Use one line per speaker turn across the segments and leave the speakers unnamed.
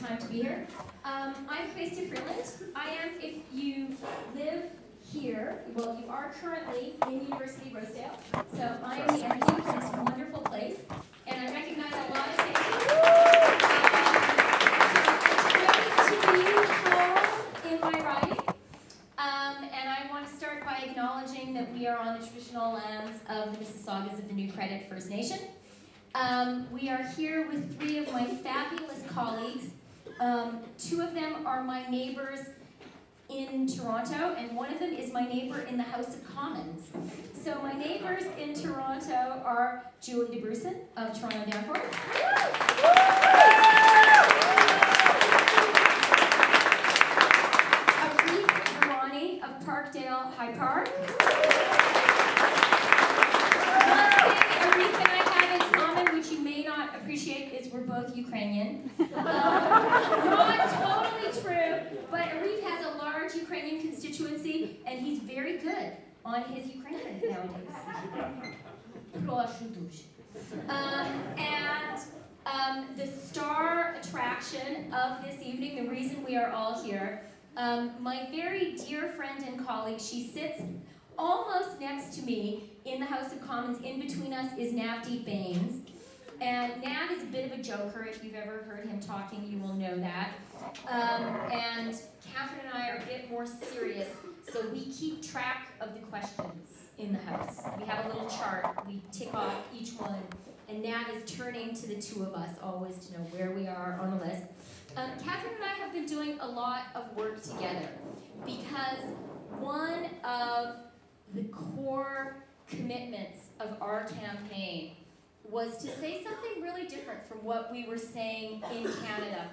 time to be here. I'm Chrystia Freeland. I am, if you live here, well, you are currently in University of Rosedale. So I am the energy of this wonderful place, and I recognize a lot of faces. It's great to be home in my riding. And I want to start by acknowledging that we are on the traditional lands of the Mississaugas of the New Credit First Nation. We are here with three of my fabulous colleagues. Two of them are my neighbors in Toronto, and one of them is my neighbor in the House of Commons. So my neighbors in Toronto are Julie DeBrusen of Toronto Downford. Arif Virani of Parkdale-High Park. Appreciate is we're both Ukrainian. Not totally true, but Arif has a large Ukrainian constituency, and he's very good on his Ukrainian nowadays. And the star attraction of this evening, the reason we are all here, my very dear friend and colleague, she sits almost next to me in the House of Commons. In between us is Navdeep Bains. And Nav is a bit of a joker. If you've ever heard him talking, you will know that. And Catherine and I are a bit more serious, so we keep track of the questions in the House. We have a little chart. We tick off each one. And Nav is turning to the two of us always to know where we are on the list. Catherine and I have been doing a lot of work together because one of the core commitments of our campaign was to say something really different from what we were saying in Canada.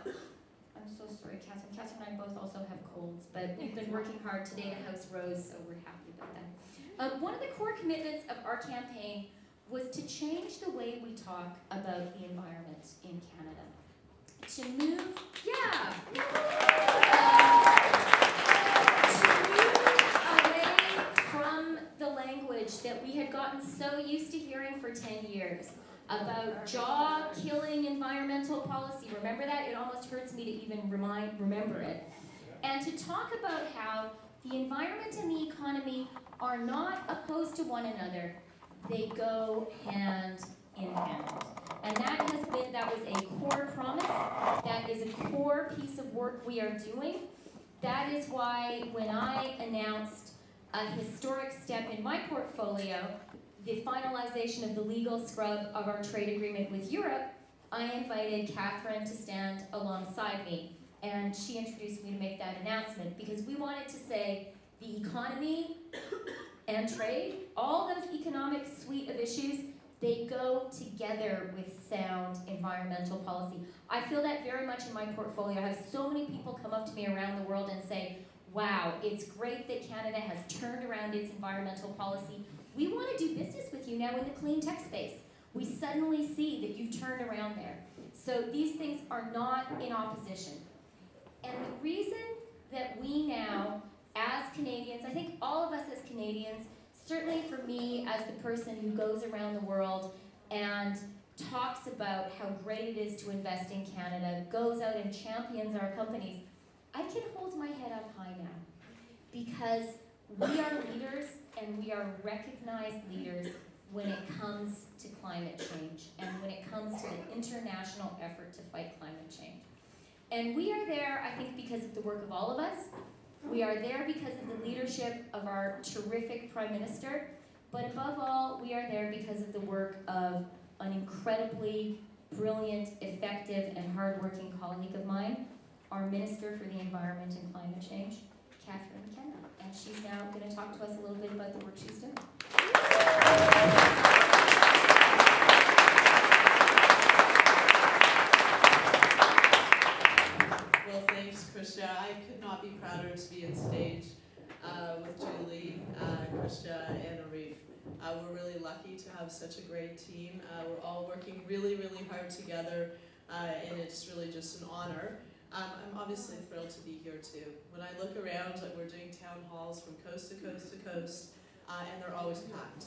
I'm so sorry, Catherine. Catherine and I both also have colds, but we've been working hard today. The House rose, so we're happy about that. One of the core commitments of our campaign was to change the way we talk about the environment in Canada. To move away from the language that we had gotten so used to hearing for 10 years. About jaw-killing environmental policy. Remember that? It almost hurts me to even remember it. And to talk about how the environment and the economy are not opposed to one another. They go hand in hand. And that was a core promise. That is a core piece of work we are doing. That is why when I announced a historic step in my portfolio, the finalization of the legal scrub of our trade agreement with Europe, I invited Catherine to stand alongside me. And she introduced me to make that announcement because we wanted to say the economy and trade, all those economic suite of issues, they go together with sound environmental policy. I feel that very much in my portfolio. I have so many people come up to me around the world and say, wow, it's great that Canada has turned around its environmental policy. We want to do business with you now in the clean tech space. We suddenly see that you've turned around there. So these things are not in opposition. And the reason that we now, as Canadians, I think all of us as Canadians, certainly for me as the person who goes around the world and talks about how great it is to invest in Canada, goes out and champions our companies, I can hold my head up high now because we are leaders and we are recognized leaders when it comes to climate change and when it comes to the international effort to fight climate change. And we are there, I think, because of the work of all of us. We are there because of the leadership of our terrific Prime Minister. But above all, we are there because of the work of an incredibly brilliant, effective, and hardworking colleague of mine, our Minister for the Environment and Climate Change, Catherine McKenna. And she's now going to talk to us a little bit about the work she's doing.
Well, thanks, Chrystia. I could not be prouder to be on stage with Julie, Chrystia, and Arif. We're really lucky to have such a great team. We're all working really, really hard together, and it's really just an honor. I'm obviously thrilled to be here too. When I look around, we're doing town halls from coast to coast to coast, and they're always packed.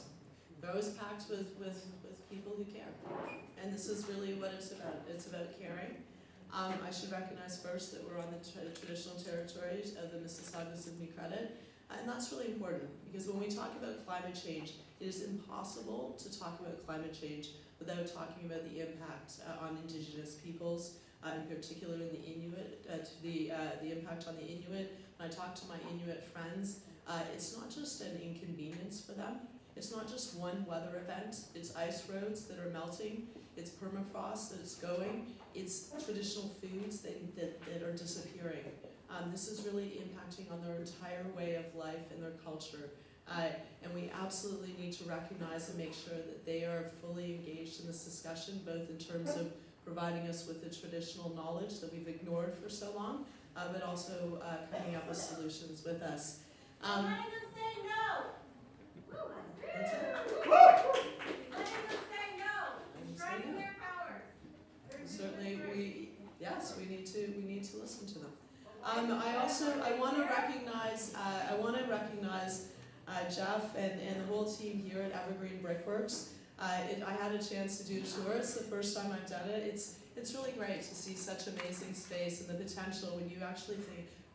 They're always packed with people who care. And this is really what it's about. It's about caring. I should recognize first that we're on the traditional territories of the Mississaugas of New Credit, and that's really important because when we talk about climate change, it is impossible to talk about climate change without talking about the impact on Indigenous peoples, in particular in the Inuit, the impact on the Inuit. When I talk to my Inuit friends, it's not just an inconvenience for them. It's not just one weather event. It's ice roads that are melting. It's permafrost that is going. It's traditional foods that are disappearing. This is really impacting on their entire way of life and their culture. And we absolutely need to recognize and make sure that they are fully engaged in this discussion, both in terms of providing us with the traditional knowledge that we've ignored for so long, but also coming up with solutions with us.
Let them say no.
What's that?
Let them say no. Striking their power.
Certainly, we need to listen to them. I want to recognize Jeff and the whole team here at Evergreen Brickworks. I had a chance to do a tour. It's the first time I've done it. It's really great to see such amazing space and the potential when you actually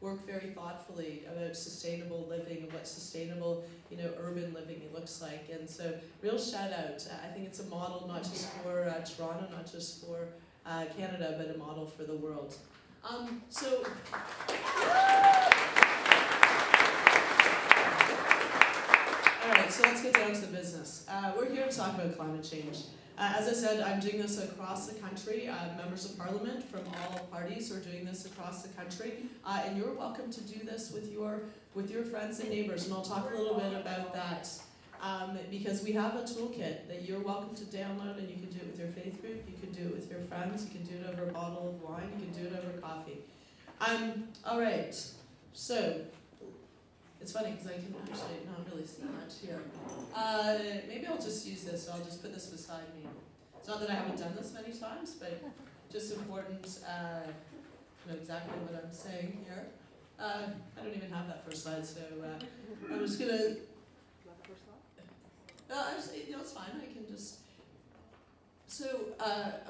work very thoughtfully about sustainable living and what sustainable, urban living looks like. And so, real shout out. I think it's a model not just for Toronto, not just for Canada, but a model for the world. Alright, so let's get down to the business. We're here to talk about climate change. As I said, I'm doing this across the country. Members of Parliament from all parties are doing this across the country. And you're welcome to do this with your friends and neighbors, and I'll talk a little bit about that. Because we have a toolkit that you're welcome to download, and you can do it with your faith group, you can do it with your friends, you can do it over a bottle of wine, you can do it over coffee. Alright, so, it's funny because I can actually not really see much here. Maybe I'll just use this, so I'll just put this beside me. It's not that I haven't done this many times, but just important to know exactly what I'm saying here. I don't even have that first slide, so I'm just going to... it's fine, I can just... So,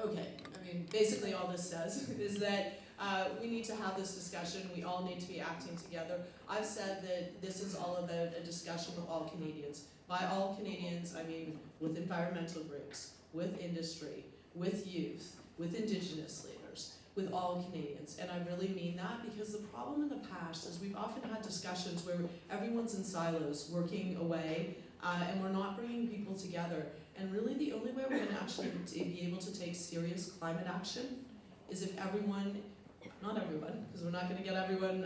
okay, basically all this says is that we need to have this discussion, we all need to be acting together. I've said that this is all about a discussion with all Canadians. By all Canadians, I mean with environmental groups, with industry, with youth, with Indigenous leaders, with all Canadians. And I really mean that because the problem in the past is we've often had discussions where everyone's in silos, working away, and we're not bringing people together. And really the only way we're going to actually be able to take serious climate action is if everyone, not everyone, because we're not going to get everyone,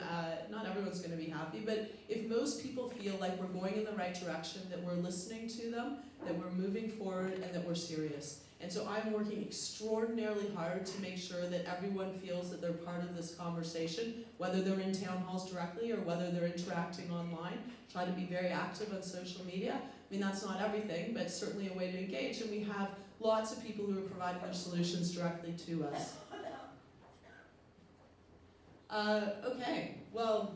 not everyone's going to be happy, but if most people feel like we're going in the right direction, that we're listening to them, that we're moving forward, and that we're serious. And so I'm working extraordinarily hard to make sure that everyone feels that they're part of this conversation, whether they're in town halls directly or whether they're interacting online. Try to be very active on social media. That's not everything, but certainly a way to engage. And we have lots of people who are providing their solutions directly to us. Okay, well,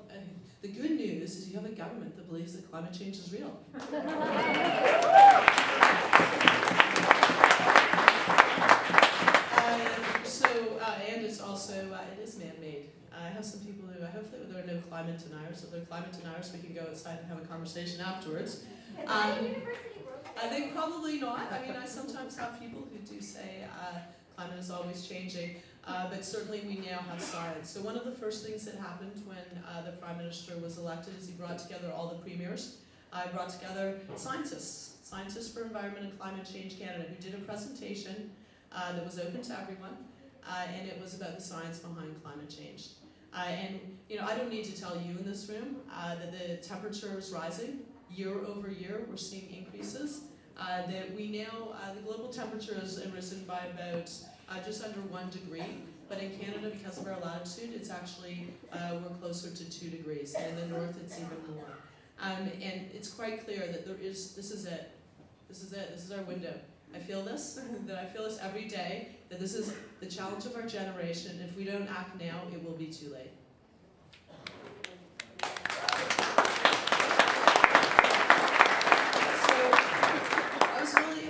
the good news is you have a government that believes that climate change is real. And it's also, it is man-made. I have some people who, hopefully there are no climate deniers. If they're climate deniers, we can go outside and have a conversation afterwards. I think probably not. I sometimes have people who do say climate is always changing, but certainly we now have science. So one of the first things that happened when the Prime Minister was elected is he brought together all the premiers. He brought together scientists for Environment and Climate Change Canada, who did a presentation that was open to everyone, and it was about the science behind climate change. And I don't need to tell you in this room that the temperature is rising year over year. We're seeing increases. That we now, the global temperature has risen by about just under 1 degree, but in Canada, because of our latitude, it's actually, we're closer to 2 degrees, and in the north it's even more. And it's quite clear that this is it. This is our window. I feel this, that I feel this every day, that this is the challenge of our generation. If we don't act now, it will be too late. So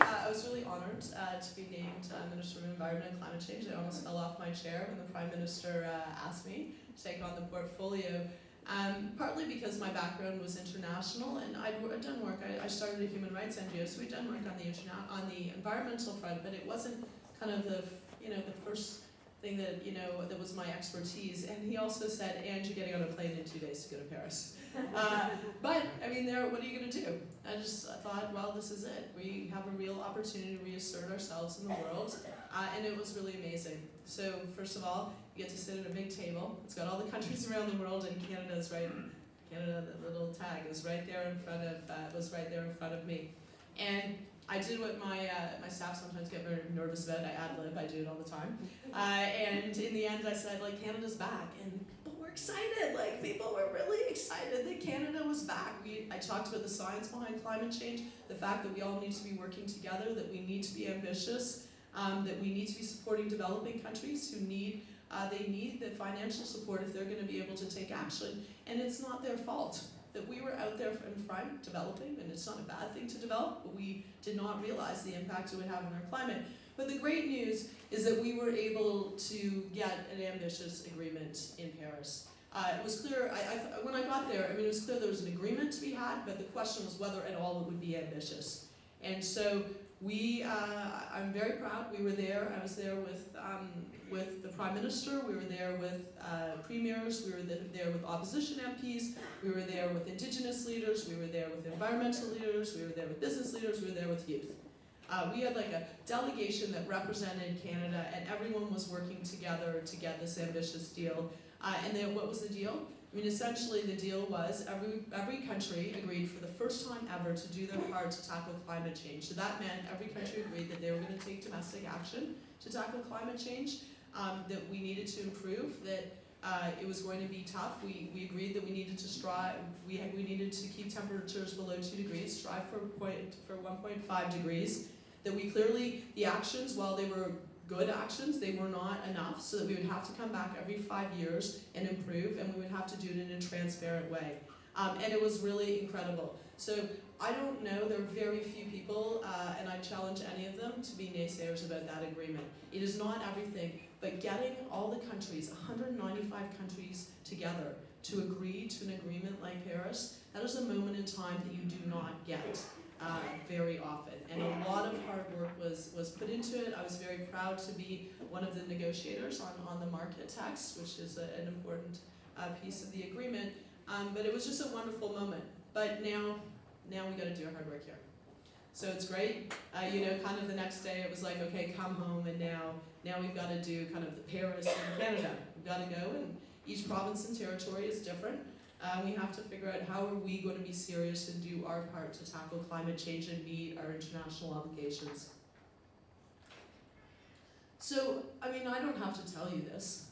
I was really honored to be named Minister of Environment and Climate Change. I almost fell off my chair when the Prime Minister asked me to take on the portfolio. Partly because my background was international, and I'd done work. I started a human rights NGO, so we'd done work on the environmental front, but it wasn't kind of the first thing that that was my expertise. And he also said, "And you're getting on a plane in 2 days to go to Paris." But I mean, what are you going to do? I thought, well, this is it. We have a real opportunity to reassert ourselves in the world, and it was really amazing. So first of all, you get to sit at a big table. It's got all the countries around the world, and Canada's right. Canada, the little tag is right there in front of was right there in front of me, and I did what my staff sometimes get very nervous about. I ad-lib. I do it all the time, and in the end, I said, like, Canada's back, and people were excited. Like, people were really excited that Canada was back. I talked about the science behind climate change, the fact that we all need to be working together, that we need to be ambitious, that we need to be supporting developing countries who need the financial support if they're going to be able to take action, and it's not their fault that we were out there in front developing, and it's not a bad thing to develop, but we did not realize the impact it would have on our climate. But the great news is that we were able to get an ambitious agreement in Paris. It was clear, when I got there, I mean, it was clear there was an agreement to be had, but the question was whether at all it would be ambitious. And so I'm very proud. We were there. I was there with the Prime Minister. We were there with premiers. We were there with opposition MPs. We were there with Indigenous leaders. We were there with environmental leaders. We were there with business leaders. We were there with youth. We had like a delegation that represented Canada, and everyone was working together to get this ambitious deal. And then what was the deal? I mean, essentially the deal was every country agreed for the first time ever to do their part to tackle climate change. So that meant every country agreed that they were going to take domestic action to tackle climate change, that we needed to improve, that it was going to be tough. We agreed that we needed to strive, we needed to keep temperatures below 2 degrees, strive for 1.5 degrees, that we clearly, the actions, while they were good actions, they were not enough, so that we would have to come back every 5 years and improve, and we would have to do it in a transparent way. And it was really incredible. So I don't know, there are very few people, and I challenge any of them to be naysayers about that agreement. It is not everything, but getting all the countries, 195 countries together to agree to an agreement like Paris, that is a moment in time that you do not get very often. And a lot of hard work was put into it. I was very proud to be one of the negotiators on the market text, which is an important piece of the agreement. But it was just a wonderful moment. But now we got to do our hard work here. So it's great. Kind of the next day it was like, okay, come home, and now we've got to do kind of the Paris in Canada. We've got to go, and each province and territory is different. We have to figure out how are we going to be serious and do our part to tackle climate change and meet our international obligations. So, I mean, I don't have to tell you this,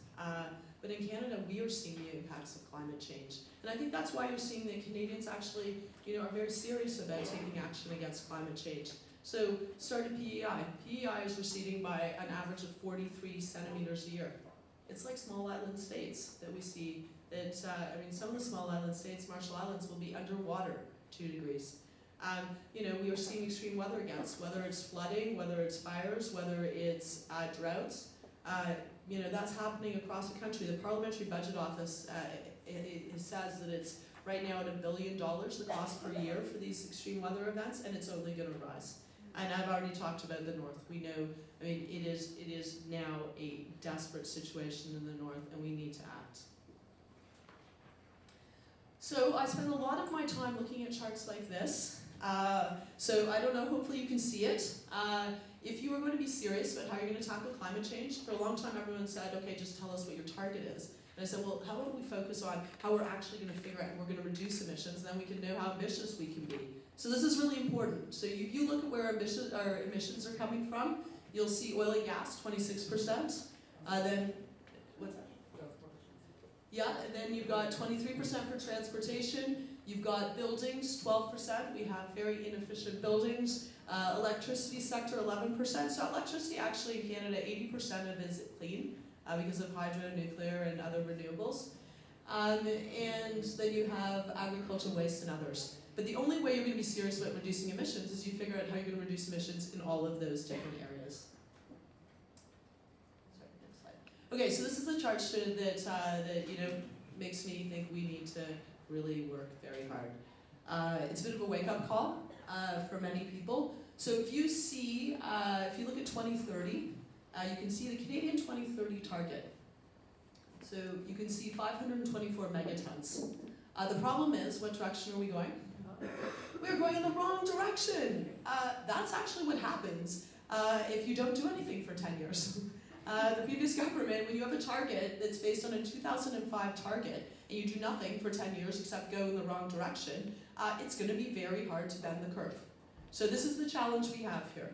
but in Canada we are seeing the impacts of climate change. And I think that's why you're seeing that Canadians actually, are very serious about taking action against climate change. So, started PEI. PEI is receding by an average of 43 centimeters a year. It's like small island states that we see that, some of the small island states, Marshall Islands, will be underwater 2 degrees. We are seeing extreme weather events, whether it's flooding, whether it's fires, whether it's droughts. That's happening across the country. The Parliamentary Budget Office it says that it's right now at $1 billion, the cost per year for these extreme weather events, and it's only going to rise. And I've already talked about the North. We know, it is now a desperate situation in the North, and we need to act. So I spend a lot of my time looking at charts like this. So I don't know, hopefully you can see it. If you were going to be serious about how you're going to tackle climate change, for a long time everyone said, okay, just tell us what your target is. And I said, well, how about we focus on how we're actually going to figure out, we're going to reduce emissions, and then we can know how ambitious we can be. So this is really important. So if you look at where our emissions are coming from, you'll see oil and gas, 26%. Then, what's that? Yeah, and then you've got 23% for transportation. You've got buildings, 12%. We have very inefficient buildings. Electricity sector, 11%. So electricity actually in Canada, 80% of it is clean because of hydro, nuclear, and other renewables. And then you have agricultural waste and others. But the only way you're going to be serious about reducing emissions is you figure out how you're going to reduce emissions in all of those different areas. Okay, so this is the chart that makes me think we need to really work very hard. It's a bit of a wake-up call for many people. So if you look at 2030, you can see the Canadian 2030 target. So you can see 524 megatons. The problem is, what direction are we going? We're going in the wrong direction. That's actually what happens if you don't do anything for 10 years. The previous government, when you have a target that's based on a 2005 target, and you do nothing for 10 years except go in the wrong direction, it's going to be very hard to bend the curve. So this is the challenge we have here.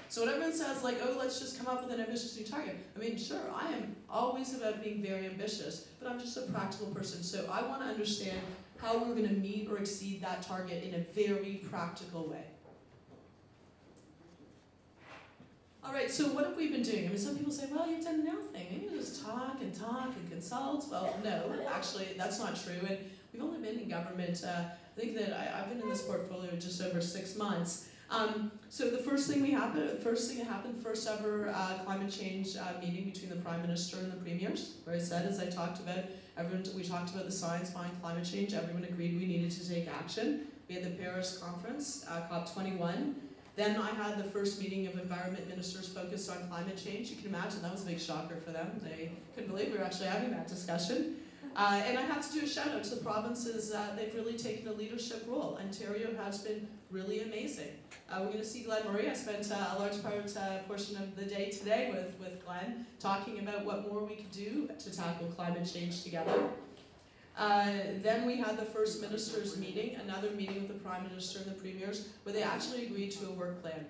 So when everyone says, like, oh, let's just come up with an ambitious new target, I mean, sure, I am always about being very ambitious, but I'm just a practical person. So I want to understand how we're going to meet or exceed that target in a very practical way. All right, so what have we been doing? I mean, some people say, well, you've done nothing. You just talk and consult. Well, no, actually, that's not true. And we've only been in government, I think that I've been in this portfolio just over 6 months. So the first thing that happened, first ever climate change meeting between the Prime Minister and the Premiers, where I said, as I talked about, we talked about the science behind climate change, everyone agreed we needed to take action. We had the Paris conference, COP21. Then I had the first meeting of environment ministers focused on climate change. You can imagine that was a big shocker for them. They couldn't believe we were actually having that discussion. And I have to do a shout out to the provinces. They've really taken a leadership role. Ontario has been really amazing. We're going to see Glen. I spent a large portion of the day today with Glen talking about what more we could do to tackle climate change together. Then we had the first ministers meeting, another meeting with the Prime Minister and the Premiers, where they actually agreed to a work plan.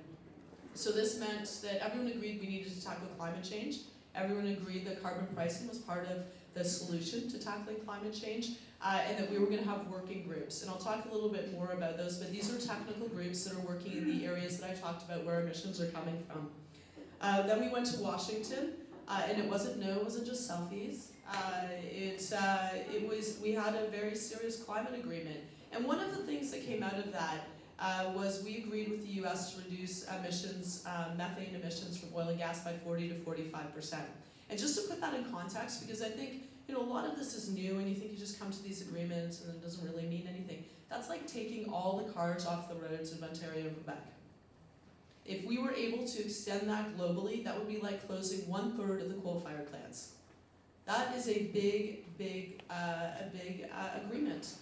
So this meant that everyone agreed we needed to tackle climate change. Everyone agreed that carbon pricing was part of the solution to tackling climate change, and that we were going to have working groups. And I'll talk a little bit more about those, but these are technical groups that are working in the areas that I talked about where emissions are coming from. Then we went to Washington, and it wasn't just selfies. We had a very serious climate agreement. And one of the things that came out of that was we agreed with the US to reduce emissions, methane emissions from oil and gas by 40 to 45%. And just to put that in context, because I think a lot of this is new and you think you just come to these agreements and it doesn't really mean anything. That's like taking all the cars off the roads of Ontario and Quebec. If we were able to extend that globally, that would be like closing 1/3 of the coal-fired plants. That is a big agreement.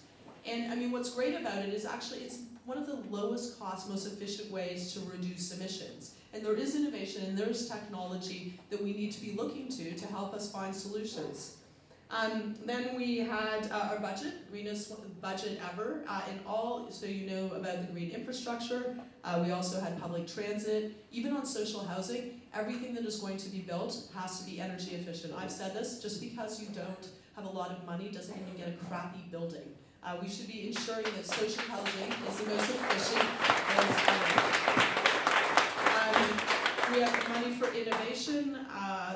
And I mean, what's great about it is actually it's one of the lowest cost, most efficient ways to reduce emissions. And there is innovation and there's technology that we need to be looking to help us find solutions. Then we had our budget, greenest budget ever, so you know about the green infrastructure. We also had public transit. Even on social housing, everything that is going to be built has to be energy efficient. I've said this, just because you don't have a lot of money doesn't mean you get a crappy building. We should be ensuring that social housing is the most efficient. We have money for innovation.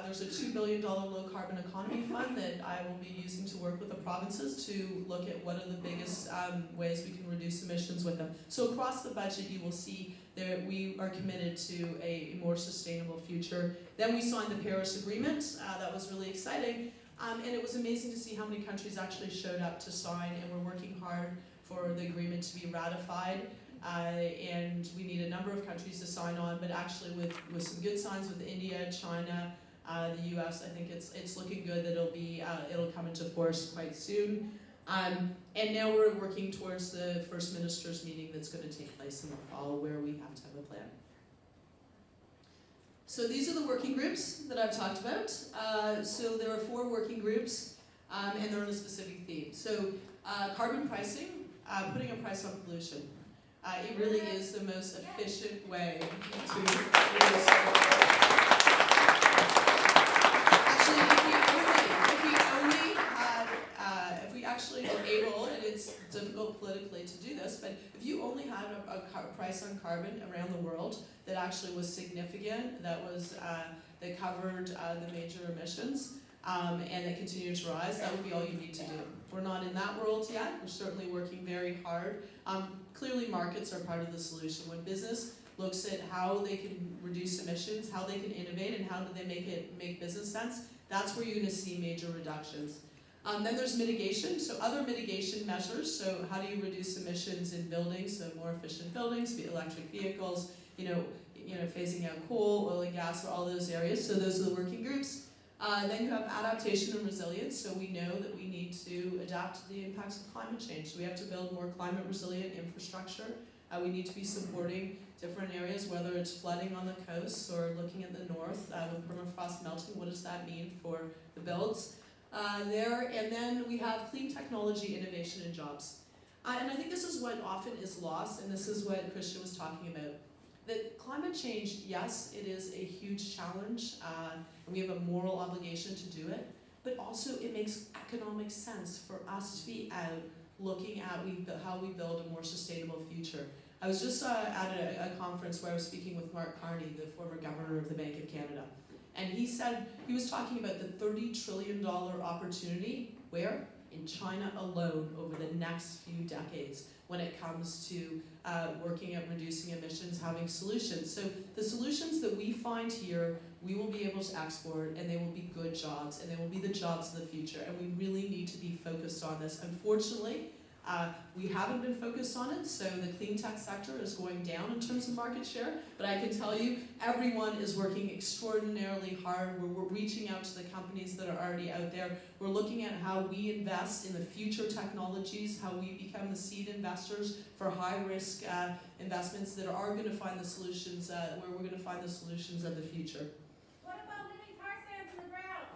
There's a $2 billion low carbon economy fund that I will be using to work with the provinces to look at what are the biggest ways we can reduce emissions with them. So across the budget you will see that we are committed to a more sustainable future. Then we signed the Paris Agreement. That was really exciting. And it was amazing to see how many countries actually showed up to sign, and we're working hard for the agreement to be ratified. And we need a number of countries to sign on, but actually with some good signs with India, China, the US, I think it's looking good that it'll come into force quite soon. And now we're working towards the first ministers meeting that's going to take place in the fall, where we have to have a plan. So these are the working groups that I've talked about. So there are 4 working groups, and they're on a specific theme. So carbon pricing, putting a price on pollution. It really is the most efficient way to reduce. Actually, if we actually were able, and it's difficult politically to do this, but if you only had a price on carbon around the world that actually was significant, that covered the major emissions, and that continued to rise, that would be all you need to do. We're not in that world yet. We're certainly working very hard. Clearly, markets are part of the solution. When business looks at how they can reduce emissions, how they can innovate, and how do they make business sense, That's where you're going to see major reductions. Then there's mitigation, so other mitigation measures. So how do you reduce emissions in buildings? So more efficient buildings, electric vehicles, phasing out coal, oil and gas, or all those areas. So those are the working groups. Then you have adaptation and resilience. So we know that we need to adapt to the impacts of climate change. So we have to build more climate resilient infrastructure. We need to be supporting different areas, whether it's flooding on the coast or looking at the north with permafrost melting. What does that mean for the builds there? And then we have clean technology, innovation, and jobs. And I think this is what often is lost, and this is what Chrystia was talking about. That climate change, yes, it is a huge challenge, and we have a moral obligation to do it, but also it makes economic sense for us to be out looking at how we build a more sustainable future. I was just at a conference where I was speaking with Mark Carney, the former governor of the Bank of Canada, and he was talking about the $30 trillion opportunity, where? In China alone over the next few decades, when it comes to working at reducing emissions, having solutions. So the solutions that we find here, we will be able to export, and they will be good jobs, and they will be the jobs of the future, and we really need to be focused on this. Unfortunately, we haven't been focused on it, so the clean tech sector is going down in terms of market share, but I can tell you, everyone is working extraordinarily hard. We're reaching out to the companies that are already out there. We're looking at how we invest in the future technologies, how we become the seed investors for high-risk investments that are going to find the solutions, where we're going to find the solutions of the future.
What about living tar sands in the ground?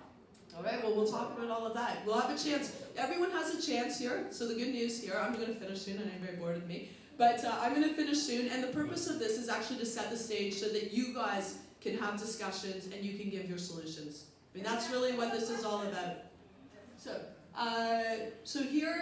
All right, well, we'll talk about all of that. We'll have a chance. Everyone has a chance here. So the good news here, I'm going to finish soon, and I'm very bored of me. But I'm going to finish soon, and the purpose of this is actually to set the stage so that you guys can have discussions and you can give your solutions. I mean, that's really what this is all about. So here